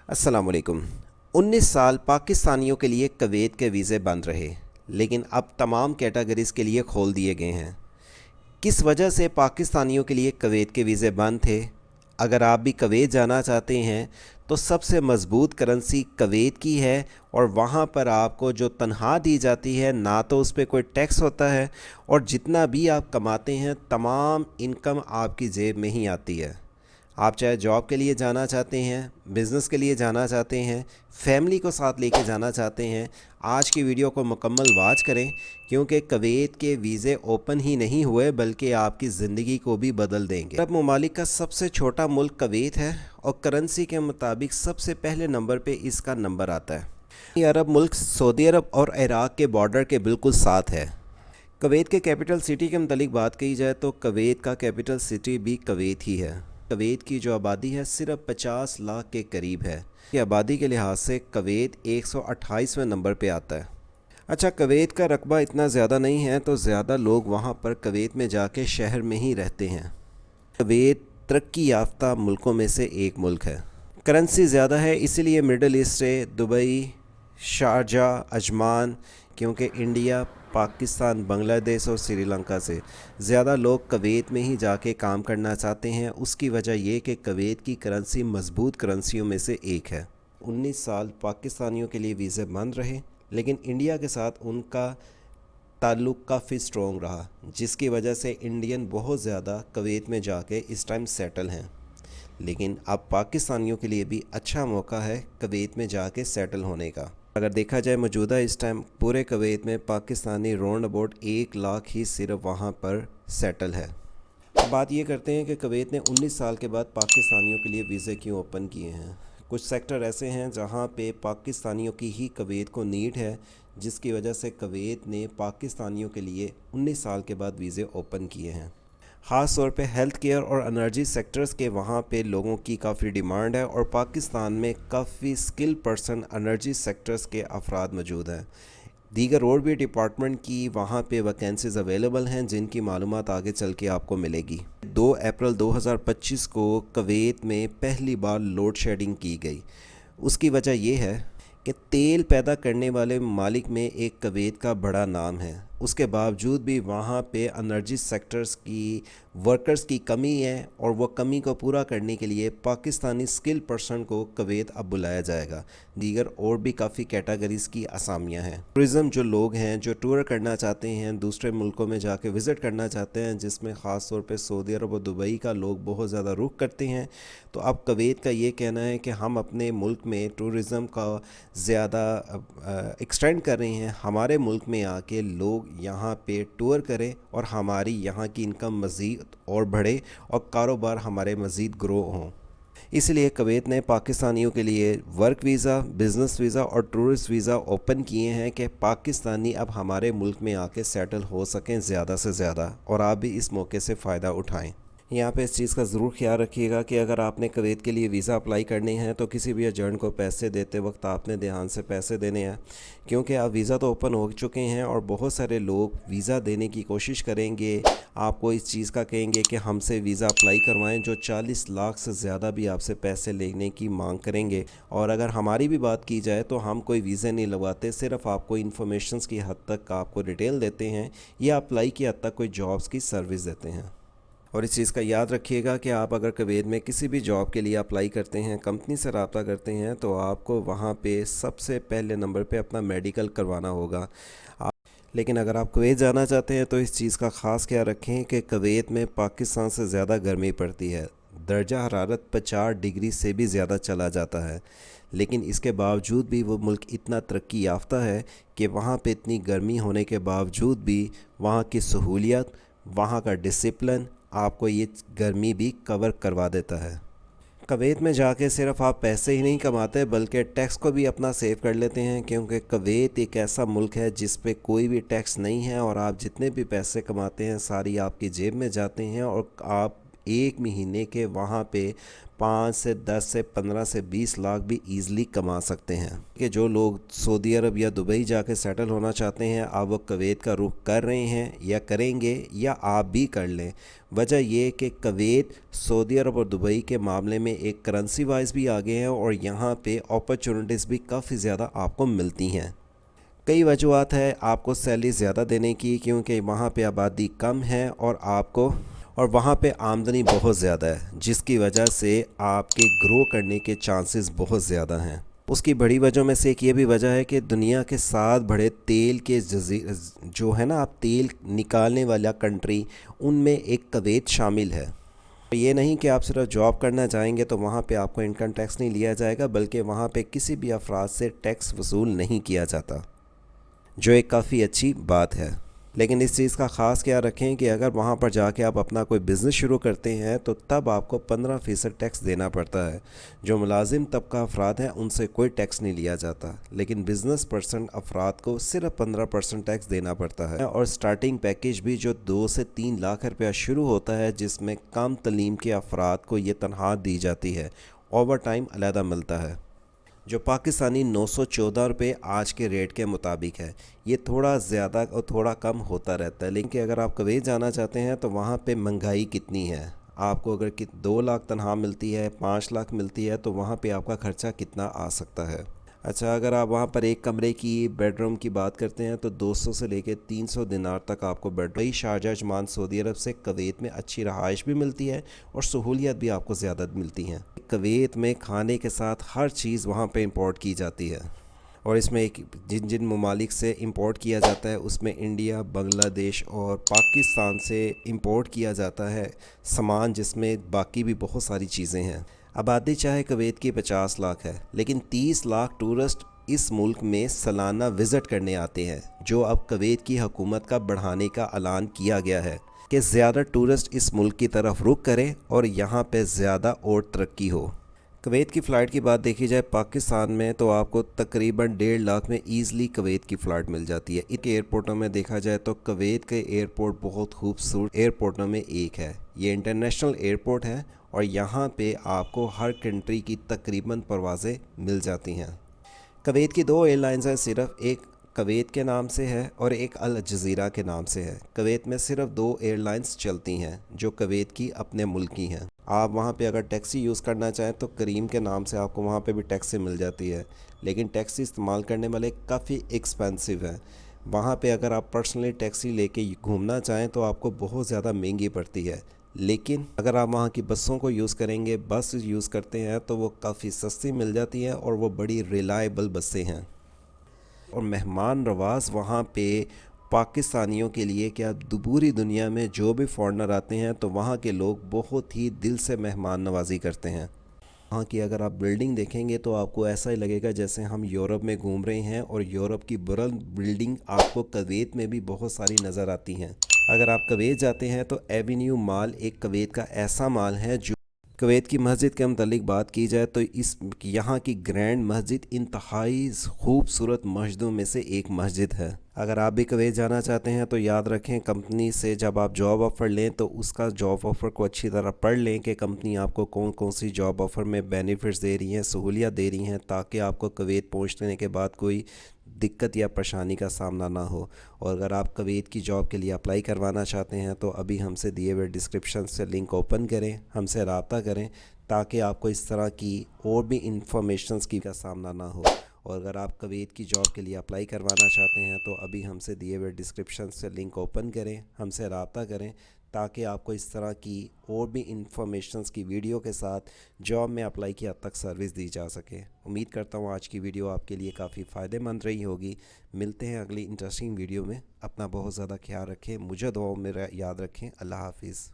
अस्सलाम वालेकुम। 19 साल पाकिस्तानियों के लिए कवैत के वीज़े बंद रहे, लेकिन अब तमाम कैटेगरीज़ के लिए खोल दिए गए हैं। किस वजह से पाकिस्तानियों के लिए कवैत के वीज़े बंद थे? अगर आप भी कवैत जाना चाहते हैं तो सबसे मज़बूत करेंसी कवैत की है, और वहाँ पर आपको जो तनख्वाह दी जाती है ना तो उस पर कोई टैक्स होता है, और जितना भी आप कमाते हैं तमाम इनकम आपकी जेब में ही आती है। आप चाहे जॉब के लिए जाना चाहते हैं, बिज़नेस के लिए जाना चाहते हैं, फैमिली को साथ लेके जाना चाहते हैं, आज की वीडियो को मुकम्मल वॉच करें, क्योंकि कवैत के वीज़े ओपन ही नहीं हुए बल्कि आपकी ज़िंदगी को भी बदल देंगे। अरब ममालिक का सबसे छोटा मुल्क कवैत है और करेंसी के मुताबिक सबसे पहले नंबर पे इसका नंबर आता है। ये अरब मुल्क सऊदी अरब और इराक़ के बॉर्डर के बिल्कुल साथ है। कवैत के कैपिटल सिटी के मुतालिक बात की जाए तो कवैत का कैपिटल सिटी भी कवैत ही है। कवैत की जो आबादी है सिर्फ 50 लाख के करीब है। ये आबादी के लिहाज से कवैत 128वें नंबर पे आता है। अच्छा, कवैत का रकबा इतना ज़्यादा नहीं है तो ज़्यादा लोग वहाँ पर कवैत में जाके शहर में ही रहते हैं। कवैत तरक्की याफ्ता मुल्कों में से एक मुल्क है। करेंसी ज़्यादा है इसीलिए मिडल ईस्ट से दुबई, शारजाह, अजमान, क्योंकि इंडिया, पाकिस्तान, बांग्लादेश और श्रीलंका से ज़्यादा लोग कवैत में ही जाके काम करना चाहते हैं। उसकी वजह यह कि कवैत की करेंसी मज़बूत करेंसियों में से एक है। 19 साल पाकिस्तानियों के लिए वीज़े बंद रहे, लेकिन इंडिया के साथ उनका ताल्लुक़ काफ़ी स्ट्रॉन्ग रहा, जिसकी वजह से इंडियन बहुत ज़्यादा कवैत में जाके इस टाइम सेटल हैं। लेकिन अब पाकिस्तानियों के लिए भी अच्छा मौका है कवैत में जाके सेटल होने का। अगर देखा जाए मौजूदा इस टाइम पूरे कवैत में पाकिस्तानी राउंड अबाउट 1 लाख ही सिर्फ वहाँ पर सेटल है। अब बात ये करते हैं कि कवैत ने 19 साल के बाद पाकिस्तानियों के लिए वीज़े क्यों ओपन किए हैं। कुछ सेक्टर ऐसे हैं जहाँ पे पाकिस्तानियों की ही कवैत को नीड है, जिसकी वजह से कवैत ने पाकिस्तानियों के लिए 19 साल के बाद वीज़े ओपन किए हैं। ख़ास तौर पे हेल्थ केयर और एनर्जी सेक्टर्स के वहाँ पे लोगों की काफ़ी डिमांड है, और पाकिस्तान में काफ़ी स्किल पर्सन एनर्जी सेक्टर्स के अफराद मौजूद हैं। दीगर और भी डिपार्टमेंट की वहाँ पे वैकेंसीज़ अवेलेबल हैं, जिनकी मालूमात आगे चल के आपको मिलेगी। 2 अप्रैल 2025 को कवैत में पहली बार लोड शेडिंग की गई। उसकी वजह यह है कि तेल पैदा करने वाले ममालिक में एक कवैत का बड़ा नाम है, उसके बावजूद भी वहाँ पे एनर्जी सेक्टर्स की वर्कर्स की कमी है, और वो कमी को पूरा करने के लिए पाकिस्तानी स्किल पर्सन को कवैत अब बुलाया जाएगा। दीगर और भी काफ़ी कैटेगरीज़ की असामियाँ हैं। टूरिज़म जो लोग हैं जो टूर करना चाहते हैं, दूसरे मुल्कों में जाके विज़िट करना चाहते हैं, जिसमें ख़ास तौर पे सऊदी अरब और दुबई का लोग बहुत ज़्यादा रुख करते हैं, तो अब कवैत का ये कहना है कि हम अपने मुल्क में टूरिज़म का ज़्यादा एक्सटेंड कर रहे हैं। हमारे मुल्क में आके लोग यहाँ पे टूर करें और हमारी यहाँ की इनकम मज़ीद और बढ़े और कारोबार हमारे मज़ीद ग्रो हों। इसलिए कवैत ने पाकिस्तानियों के लिए वर्क वीज़ा, बिज़नेस वीज़ा और टूरिस्ट वीज़ा ओपन किए हैं कि पाकिस्तानी अब हमारे मुल्क में आके सेटल हो सकें ज़्यादा से ज़्यादा, और आप भी इस मौके से फ़ायदा उठाएं। यहाँ पे इस चीज़ का ज़रूर ख्याल रखिएगा कि अगर आपने कवैत के लिए वीज़ा अप्लाई करने हैं तो किसी भी एजेंट को पैसे देते वक्त आपने ध्यान से पैसे देने हैं, क्योंकि अब वीज़ा तो ओपन हो चुके हैं और बहुत सारे लोग वीज़ा देने की कोशिश करेंगे, आपको इस चीज़ का कहेंगे कि हमसे वीज़ा अप्लाई करवाएं, जो 40 लाख से ज़्यादा भी आपसे पैसे लेने की मांग करेंगे। और अगर हमारी भी बात की जाए तो हम कोई वीज़ा नहीं लगवाते, सिर्फ आपको इन्फॉर्मेशंस की हद तक आपको डिटेल देते हैं या अप्लाई की हद तक कोई जॉब्स की सर्विस देते हैं। और इस चीज़ का याद रखिएगा कि आप अगर कवैत में किसी भी जॉब के लिए अप्लाई करते हैं, कंपनी से रब्ता करते हैं, तो आपको वहाँ पे सबसे पहले नंबर पे अपना मेडिकल करवाना होगा। लेकिन अगर आप कवैत जाना चाहते हैं तो इस चीज़ का ख़ास ख्याल रखें कि कवैत में पाकिस्तान से ज़्यादा गर्मी पड़ती है। दर्जा हरारत 50 डिग्री से भी ज़्यादा चला जाता है, लेकिन इसके बावजूद भी वो मुल्क इतना तरक्की याफ्ता है कि वहाँ पे इतनी गर्मी होने के बावजूद भी वहाँ की सहूलियत, वहाँ का डिसिप्लिन आपको ये गर्मी भी कवर करवा देता है। कवैत में जाके सिर्फ आप पैसे ही नहीं कमाते बल्कि टैक्स को भी अपना सेव कर लेते हैं, क्योंकि कवैत एक ऐसा मुल्क है जिस पे कोई भी टैक्स नहीं है, और आप जितने भी पैसे कमाते हैं सारी आपकी जेब में जाते हैं, और आप एक महीने के वहाँ पे 5 से 10 से 15 से 20 लाख भी ईज़िली कमा सकते हैं। कि जो लोग सऊदी अरब या दुबई जाके सेटल होना चाहते हैं, आप वो कुवैत का रुख कर रहे हैं या करेंगे, या आप भी कर लें। वजह ये कि कुवैत सऊदी अरब और दुबई के मामले में एक करेंसी वाइज भी आगे हैं और यहाँ पे अपॉर्चुनिटीज़ भी काफ़ी ज़्यादा आपको मिलती हैं। कई वजूहत है आपको सैलरी ज़्यादा देने की, क्योंकि वहाँ पे आबादी कम है और वहाँ पे आमदनी बहुत ज़्यादा है, जिसकी वजह से आपके ग्रो करने के चांसेस बहुत ज़्यादा हैं। उसकी बड़ी वजह में से एक ये भी वजह है कि दुनिया के 7 बड़े तेल के जो है ना, आप तेल निकालने वाला कंट्री, उनमें एक कुवैत शामिल है। ये नहीं कि आप सिर्फ जॉब करना चाहेंगे तो वहाँ पे आपको इनकम टैक्स नहीं लिया जाएगा, बल्कि वहाँ पे किसी भी अफराद से टैक्स वसूल नहीं किया जाता, जो एक काफ़ी अच्छी बात है। लेकिन इस चीज़ का ख़ास ख्याल रखें कि अगर वहाँ पर जाके आप अपना कोई बिज़नेस शुरू करते हैं तो तब आपको 15% टैक्स देना पड़ता है। जो मुलाजिम तबका अफराद हैं उनसे कोई टैक्स नहीं लिया जाता, लेकिन बिज़नेस पर्सन अफराद को सिर्फ 15% टैक्स देना पड़ता है। और स्टार्टिंग पैकेज भी जो 2 से 3 लाख रुपया शुरू होता है, जिसमें कम तलीम के अफराद को ये तनख्वाह दी जाती है, ओवर टाइम अलहदा मिलता है, जो पाकिस्तानी 914 रुपये आज के रेट के मुताबिक है। ये थोड़ा ज़्यादा और थोड़ा कम होता रहता है, लेकिन अगर आप कुवैत जाना चाहते हैं तो वहाँ पे महंगाई कितनी है, आपको अगर 2 लाख तनख्वाह मिलती है, 5 लाख मिलती है, तो वहाँ पे आपका ख़र्चा कितना आ सकता है। अच्छा, अगर आप वहाँ पर एक कमरे की बेडरूम की बात करते हैं तो 200 से लेकर 300 दिनार तक आपको बेडरूम, शारजा अजमान सऊदी अरब से कुवैत में अच्छी रहाइश भी मिलती है और सहूलियत भी आपको ज़्यादा मिलती हैं। कुवैत में खाने के साथ हर चीज़ वहाँ पे इंपोर्ट की जाती है, और इसमें एक जिन जिन ममालिक से इंपोर्ट किया जाता है उसमें इंडिया, बांग्लादेश और पाकिस्तान से इंपोर्ट किया जाता है सामान, जिसमें बाकी भी बहुत सारी चीज़ें हैं। आबादी चाहे कुवैत की 50 लाख है, लेकिन 30 लाख टूरिस्ट इस मुल्क में सालाना विज़िट करने आते हैं, जो अब कुवैत की हुकूमत का बढ़ाने का ऐलान किया गया है कि ज़्यादा टूरिस्ट इस मुल्क की तरफ रुख करें और यहाँ पे ज़्यादा और तरक्की हो। कुवैत की फ़्लाइट की बात देखी जाए पाकिस्तान में तो आपको तकरीबन 1.5 लाख में ईज़िली कुवैत की फ़्लाइट मिल जाती है। इनके एयरपोर्टों में देखा जाए तो कुवैत के एयरपोर्ट बहुत खूबसूरत एयरपोर्टों में एक है। ये इंटरनेशनल एयरपोर्ट है और यहाँ पे आपको हर कंट्री की तकरीबन परवाज़ें मिल जाती हैं। कुवैत की 2 एयरलाइंस हैं, सिर्फ एक कुवैत के नाम से है और एक अल जज़ीरा के नाम से है। कुवैत में सिर्फ 2 एयरलाइंस चलती हैं जो कुवैत की अपने मुल्क की हैं। आप वहाँ पे अगर टैक्सी यूज़ करना चाहें तो करीम के नाम से आपको वहाँ पे भी टैक्सी मिल जाती है, लेकिन टैक्सी इस्तेमाल करने वाले काफ़ी एक्सपेंसिव है। वहाँ पे अगर आप पर्सनली टैक्सी लेके घूमना चाहें तो आपको बहुत ज़्यादा महंगी पड़ती है, लेकिन अगर आप वहाँ की बसों को यूज़ करेंगे, बस यूज़ करते हैं, तो वो काफ़ी सस्ती मिल जाती हैं और वो बड़ी रिलायबल बसें हैं। और मेहमान नवाज़ वहाँ पे पाकिस्तानियों के लिए क्या, पूरी दुनिया में जो भी फॉरेनर आते हैं तो वहाँ के लोग बहुत ही दिल से मेहमान नवाजी करते हैं। वहाँ की अगर आप बिल्डिंग देखेंगे तो आपको ऐसा ही लगेगा जैसे हम यूरोप में घूम रहे हैं, और यूरोप की बुलंद बिल्डिंग आपको कुवैत में भी बहुत सारी नज़र आती हैं। अगर आप कुवैत जाते हैं तो एवेन्यू मॉल एक कुवैत का ऐसा मॉल है जो कुवैत की मस्जिद के मतलब बात की जाए तो इस यहाँ की ग्रैंड मस्जिद इंतहाई खूबसूरत मस्जिदों में से एक मस्जिद है। अगर आप भी कुवैत जाना चाहते हैं तो याद रखें, कंपनी से जब आप जॉब ऑफ़र लें तो उसका जॉब ऑफ़र को अच्छी तरह पढ़ लें कि कंपनी आपको कौन कौन सी जॉब ऑफ़र में बेनिफिट्स दे रही हैं, सहूलियत दे रही हैं, ताकि आपको कुवैत पहुँचने के बाद कोई दिक्कत या परेशानी का सामना ना हो। और अगर आप कुवैत की जॉब के लिए अप्लाई करवाना चाहते हैं तो अभी हमसे दिए हुए डिस्क्रिप्शन से लिंक ओपन करें, हमसे रब्ता करें, ताकि आपको इस तरह की और भी इंफॉर्मेशंस की का सामना ना हो। और अगर आप कुवैत की जॉब के लिए अप्लाई करवाना चाहते हैं तो अभी हमसे दिए हुए डिस्क्रिप्शन से लिंक ओपन करें, हमसे रब्ता करें, ताकि आपको इस तरह की और भी इंफॉर्मेशंस की वीडियो के साथ जॉब में अप्लाई की हद तक सर्विस दी जा सके। उम्मीद करता हूँ आज की वीडियो आपके लिए काफ़ी फ़ायदेमंद रही होगी। मिलते हैं अगली इंटरेस्टिंग वीडियो में। अपना बहुत ज़्यादा ख्याल रखें, मुझे दुआओं में याद रखें। अल्लाह हाफिज़।